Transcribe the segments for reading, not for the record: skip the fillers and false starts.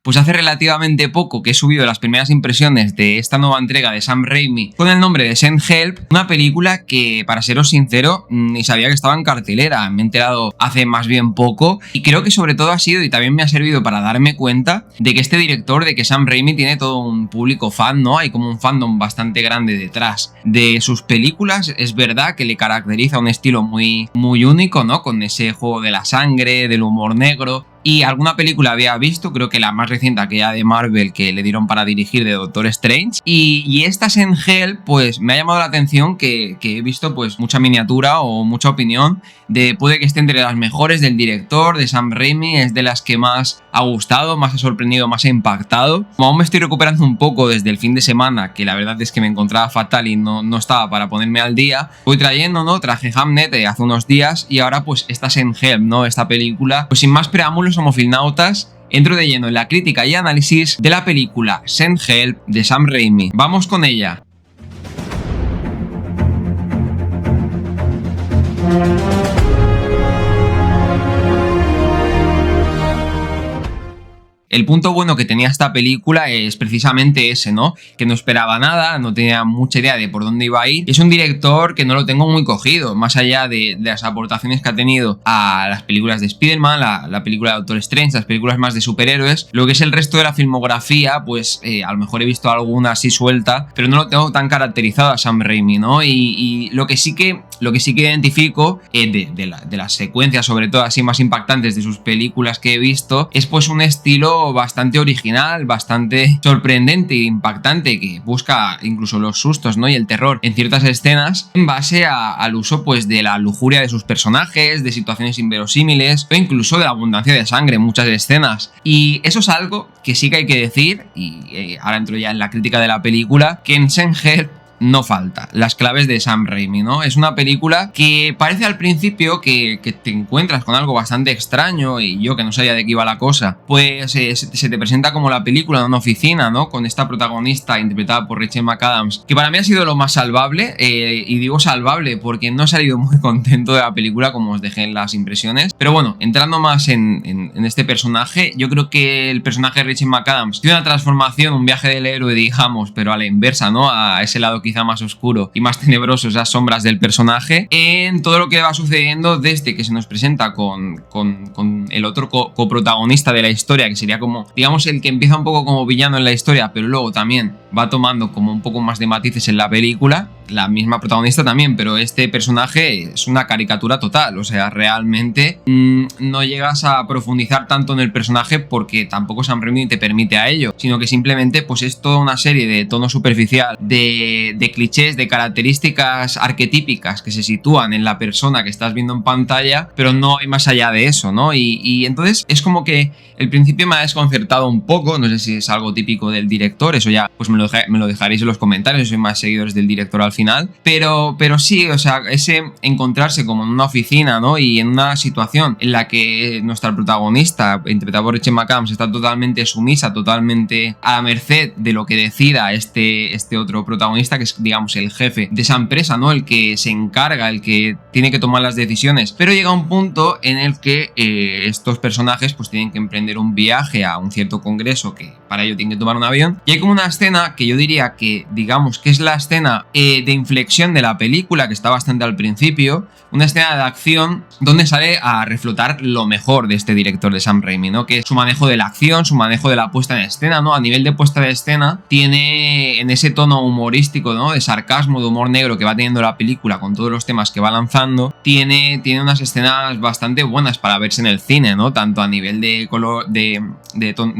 Pues hace relativamente poco que he subido las primeras impresiones de esta nueva entrega de Sam Raimi con el nombre de Send Help, una película que, para seros sincero, ni sabía que estaba en cartelera. Me he enterado hace más bien poco y creo que sobre todo ha sido, y también me ha servido para darme cuenta de que este director, de que Sam Raimi tiene todo un público fan, ¿no? Hay como un fandom bastante grande detrás de sus películas. Es verdad que le caracteriza un estilo muy único, ¿no? Con ese juego de la sangre, del humor negro. Y alguna película había visto, creo que la más reciente, aquella de Marvel que le dieron para dirigir, de Doctor Strange. Y esta Send Help, pues me ha llamado la atención que he visto pues mucha miniatura o mucha opinión de puede que esté entre las mejores del director, de Sam Raimi, es de las que más ha gustado, más ha sorprendido, más ha impactado. Como aún me estoy recuperando un poco desde el fin de semana, que la verdad es que me encontraba fatal y no estaba para ponerme al día, voy trayendo, ¿no? Traje Hamnet hace unos días y ahora pues esta Send Help, ¿no? Esta película, pues sin más preámbulos, homofilnautas, entro de lleno en la crítica y análisis de la película Send Help de Sam Raimi. ¡Vamos con ella! El punto bueno que tenía esta película es precisamente ese, ¿no? Que no esperaba nada, no tenía mucha idea de por dónde iba a ir. Es un director que no lo tengo muy cogido, más allá de las aportaciones que ha tenido a las películas de Spider-Man, la película de Doctor Strange, las películas más de superhéroes. Lo que es el resto de la filmografía, pues a lo mejor he visto alguna así suelta, pero no lo tengo tan caracterizado a Sam Raimi, ¿no? Y lo que sí que identifico de las secuencias, sobre todo así más impactantes de sus películas que he visto, es pues un estilo bastante original, bastante sorprendente e impactante, que busca incluso los sustos, ¿no? Y el terror en ciertas escenas en base al uso pues de la lujuria de sus personajes, de situaciones inverosímiles o incluso de la abundancia de sangre en muchas escenas. Y eso es algo que sí que hay que decir, y ahora entro ya en la crítica de la película, que en Send Help no falta, las claves de Sam Raimi, ¿no? Es una película que parece al principio que te encuentras con algo bastante extraño, y yo que no sabía de qué iba la cosa, pues se te presenta como la película de una oficina, ¿no? Con esta protagonista interpretada por Rachel McAdams, que para mí ha sido lo más salvable, y digo salvable porque no he salido muy contento de la película, como os dejé en las impresiones. Pero bueno, entrando más en este personaje, yo creo que el personaje de Rachel McAdams tiene una transformación, un viaje del héroe, digamos, pero a la inversa, ¿no? A ese lado quizá más oscuro y más tenebroso, esas sombras del personaje, en todo lo que va sucediendo desde que se nos presenta con el otro coprotagonista de la historia, que sería como, digamos, el que empieza un poco como villano en la historia, pero luego también va tomando como un poco más de matices en la película, la misma protagonista también, pero este personaje es una caricatura total, o sea, realmente no llegas a profundizar tanto en el personaje porque tampoco Sam Raimi te permite a ello, sino que simplemente pues es toda una serie de tono superficial, de clichés, de características arquetípicas que se sitúan en la persona que estás viendo en pantalla, pero no hay más allá de eso, ¿no? Y entonces es como que el principio me ha desconcertado un poco, no sé si es algo típico del director, eso ya pues me lo dejaréis en los comentarios, soy más seguidores del director al final, pero sí, o sea, ese encontrarse como en una oficina, ¿no? Y en una situación en la que nuestra protagonista, interpretada por Rachel McAdams, está totalmente sumisa, totalmente a la merced de lo que decida este otro protagonista, que es, digamos, el jefe de esa empresa, ¿no? El que se encarga, el que tiene que tomar las decisiones. Pero llega un punto en el que estos personajes pues tienen que emprender un viaje a un cierto congreso, que para ello tienen que tomar un avión, y hay como una escena que yo diría que, digamos, que es la escena de inflexión de la película, que está bastante al principio, una escena de acción donde sale a reflotar lo mejor de este director de Sam Raimi, ¿no? Que es su manejo de la acción, su manejo de la puesta en escena, ¿no? A nivel de puesta de escena, tiene en ese tono humorístico, ¿no? De sarcasmo, de humor negro que va teniendo la película con todos los temas que va lanzando, tiene unas escenas bastante buenas para verse en el cine, ¿no? Tanto a nivel de color, de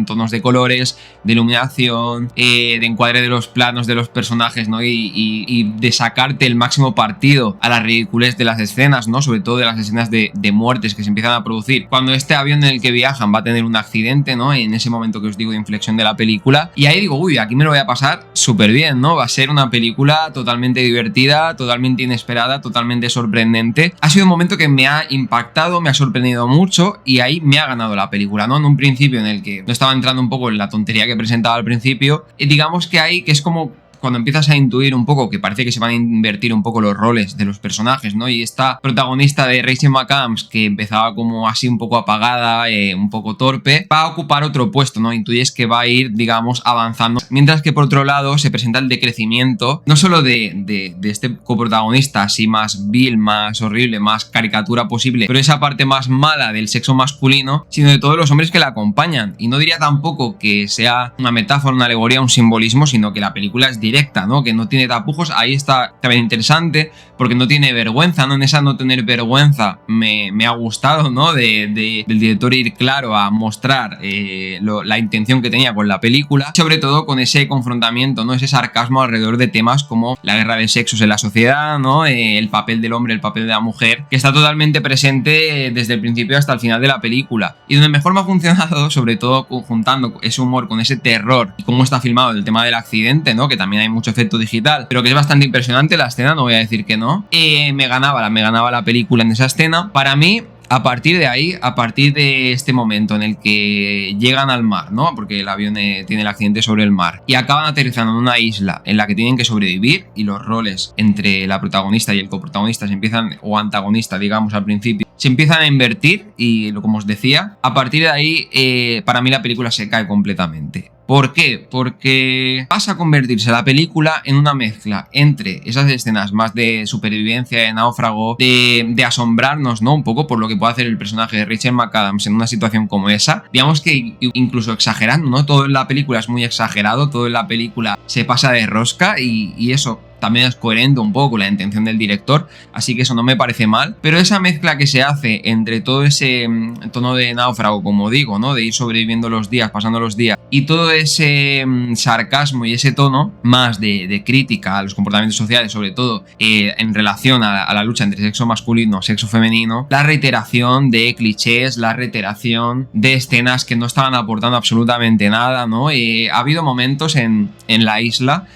tonos de colores, de iluminación, de encuadre de los planos de los personajes, ¿no? Y de sacarte el máximo partido a la ridiculez de las escenas, ¿no? Sobre todo de las escenas de muertes que se empiezan a producir cuando este avión en el que viajan va a tener un accidente, ¿no? En ese momento que os digo de inflexión de la película, y ahí digo, uy, aquí me lo voy a pasar súper bien, ¿no? Va a ser una película totalmente divertida, totalmente inesperada, totalmente sorprendente. Ha sido un momento que me ha impactado, me ha sorprendido mucho, y ahí me ha ganado la película, ¿no? En un principio en el que no estaba entrando un poco en la tontería que presentaba al principio, y digamos que ahí que es como cuando empiezas a intuir un poco que parece que se van a invertir un poco los roles de los personajes, ¿no? Y esta protagonista de Rachel McAdams, que empezaba como así un poco apagada, un poco torpe, va a ocupar otro puesto, ¿no? Intuyes que va a ir, digamos, avanzando. Mientras que por otro lado se presenta el decrecimiento, no solo de este coprotagonista así más vil, más horrible, más caricatura posible, pero esa parte más mala del sexo masculino, sino de todos los hombres que la acompañan. Y no diría tampoco que sea una metáfora, una alegoría, un simbolismo, sino que la película es directa, ¿no? Que no tiene tapujos. Ahí está también interesante, porque no tiene vergüenza, ¿no? En esa no tener vergüenza me ha gustado, ¿no? Del director ir claro a mostrar la intención que tenía con la película, sobre todo con ese confrontamiento, ¿no? Ese sarcasmo alrededor de temas como la guerra de sexos en la sociedad, ¿no? El papel del hombre, el papel de la mujer, que está totalmente presente desde el principio hasta el final de la película. Y donde mejor me ha funcionado, sobre todo conjuntando ese humor con ese terror y cómo está filmado el tema del accidente, ¿no? Que también hay mucho efecto digital, pero que es bastante impresionante la escena, no voy a decir que no. Me ganaba la película en esa escena. Para mí, a partir de ahí, a partir de este momento en el que llegan al mar, ¿no? Porque el avión tiene el accidente sobre el mar y acaban aterrizando en una isla en la que tienen que sobrevivir, y los roles entre la protagonista y el coprotagonista se empiezan, o antagonista, digamos, al principio, se empiezan a invertir, y como os decía, a partir de ahí, para mí la película se cae completamente. ¿Por qué? Porque pasa a convertirse la película en una mezcla entre esas escenas más de supervivencia, de náufrago, de asombrarnos, ¿no? Un poco por lo que puede hacer el personaje de Rachel McAdams en una situación como esa. Digamos que incluso exagerando, ¿no? Todo en la película es muy exagerado, todo en la película se pasa de rosca, y eso también es coherente un poco con la intención del director, así que eso no me parece mal. Pero esa mezcla que se hace entre todo ese tono de náufrago, como digo, ¿no? De ir sobreviviendo los días, pasando los días, y todo ese sarcasmo y ese tono más de crítica a los comportamientos sociales, sobre todo en relación a la lucha entre sexo masculino, sexo femenino, la reiteración de clichés, la reiteración de escenas que no estaban aportando absolutamente nada, ¿no? Ha habido momentos en la isla,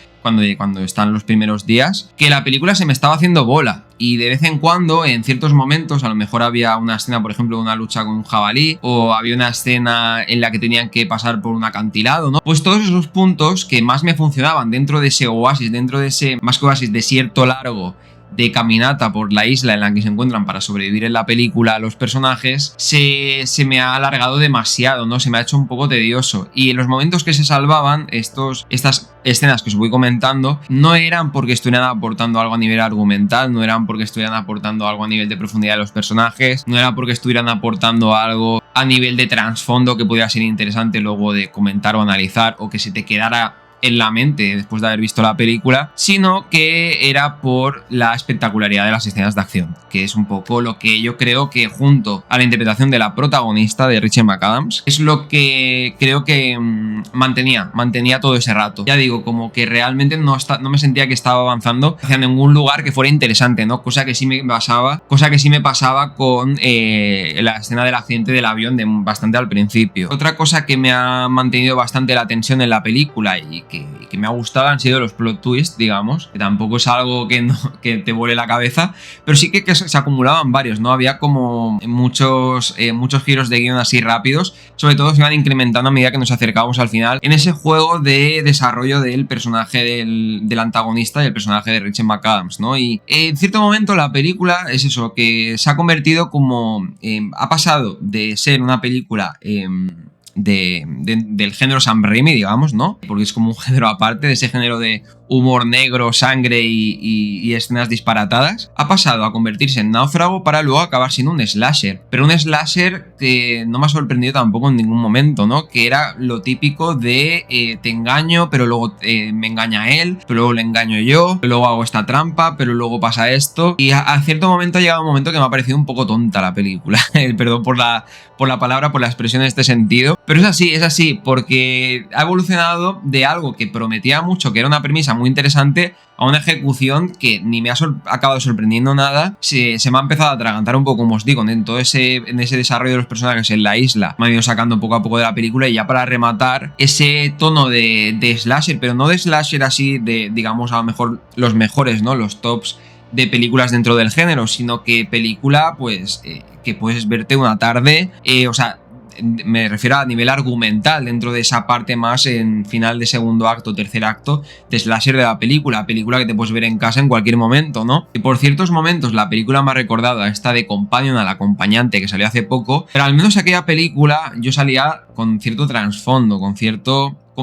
cuando están los primeros días, que la película se me estaba haciendo bola. Y de vez en cuando, en ciertos momentos, a lo mejor había una escena, por ejemplo, de una lucha con un jabalí, o había una escena en la que tenían que pasar por un acantilado, ¿no? Pues todos esos puntos que más me funcionaban dentro de ese oasis, dentro de ese, más que oasis, desierto largo, de caminata por la isla en la que se encuentran para sobrevivir en la película los personajes, se me ha alargado demasiado, ¿no? Se me ha hecho un poco tedioso. Y en los momentos que se salvaban, estas escenas que os voy comentando, no eran porque estuvieran aportando algo a nivel argumental, no eran porque estuvieran aportando algo a nivel de profundidad de los personajes, no era porque estuvieran aportando algo a nivel de trasfondo que pudiera ser interesante luego de comentar o analizar, o que se te quedara en la mente después de haber visto la película, sino que era por la espectacularidad de las escenas de acción, que es un poco lo que yo creo que, junto a la interpretación de la protagonista, de Rachel McAdams, es lo que creo que mantenía todo ese rato. Ya digo, como que realmente no me sentía que estaba avanzando hacia ningún lugar que fuera interesante, ¿no? Cosa que sí me pasaba con la escena del accidente del avión bastante al principio. Otra cosa que me ha mantenido bastante la tensión en la película y que me ha gustado han sido los plot twists, digamos, que tampoco es algo que te vuele la cabeza, pero sí que se acumulaban varios, ¿no? Había como muchos giros de guión así rápidos, sobre todo se iban incrementando a medida que nos acercábamos al final, en ese juego de desarrollo del personaje del antagonista y el personaje de Rachel McAdams, ¿no? Y en cierto momento la película es eso, que se ha convertido como... ha pasado de ser una película... del género Sam Raimi, digamos, ¿no? Porque es como un género aparte, de ese género de humor negro, sangre y escenas disparatadas, ha pasado a convertirse en náufrago para luego acabar siendo un slasher. Pero un slasher que no me ha sorprendido tampoco en ningún momento, ¿no? Que era lo típico de te engaño, pero luego me engaña él, pero luego le engaño yo, pero luego hago esta trampa, pero luego pasa esto. Y a cierto momento ha llegado un momento que me ha parecido un poco tonta la película. Perdón por la palabra, por la expresión en este sentido. Pero es así, porque ha evolucionado de algo que prometía mucho, que era una premisa muy interesante, a una ejecución que ni me ha acabado sorprendiendo nada. Se me ha empezado a atragantar un poco, como os digo, en ese desarrollo de los personajes en la isla. Me ha ido sacando poco a poco de la película, y ya para rematar, ese tono de slasher, pero no de slasher así de, digamos, a lo mejor los mejores, ¿no? Los tops de películas dentro del género, sino que película, pues, que puedes verte una tarde, o sea, me refiero a nivel argumental, dentro de esa parte más en final de segundo acto, tercer acto de slasher de la película que te puedes ver en casa en cualquier momento, ¿no? Y por ciertos momentos la película me ha recordado a esta de Companion, al acompañante, que salió hace poco, pero al menos aquella película yo salía con cierto trasfondo,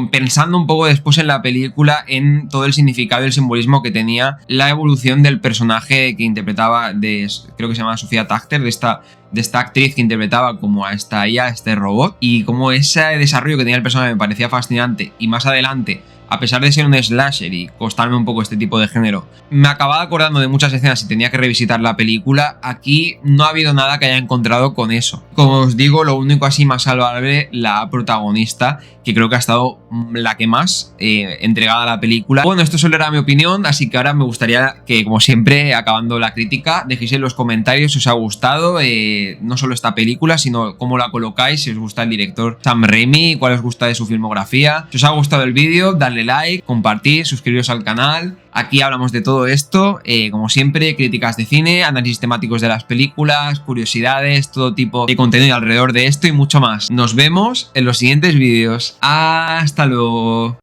pensando un poco después en la película en todo el significado y el simbolismo que tenía la evolución del personaje que interpretaba, creo que se llama Sofía Tachter, de esta actriz que interpretaba como a esta IA, a este robot, y como ese desarrollo que tenía el personaje me parecía fascinante. Y más adelante, a pesar de ser un slasher y costarme un poco este tipo de género, me acababa acordando de muchas escenas y tenía que revisitar la película. Aquí no ha habido nada que haya encontrado con eso. Como os digo, lo único así más salvable, la protagonista, que creo que ha estado la que más entregada a la película. Bueno, esto solo era mi opinión, así que ahora me gustaría que, como siempre, acabando la crítica, dejéis en los comentarios si os ha gustado no solo esta película, sino cómo la colocáis, si os gusta el director Sam Raimi, cuál os gusta de su filmografía. Si os ha gustado el vídeo, dadle like, compartir, suscribiros al canal. Aquí hablamos de todo esto, como siempre, críticas de cine, análisis temáticos de las películas, curiosidades, todo tipo de contenido alrededor de esto y mucho más. Nos vemos en los siguientes vídeos. ¡Hasta luego!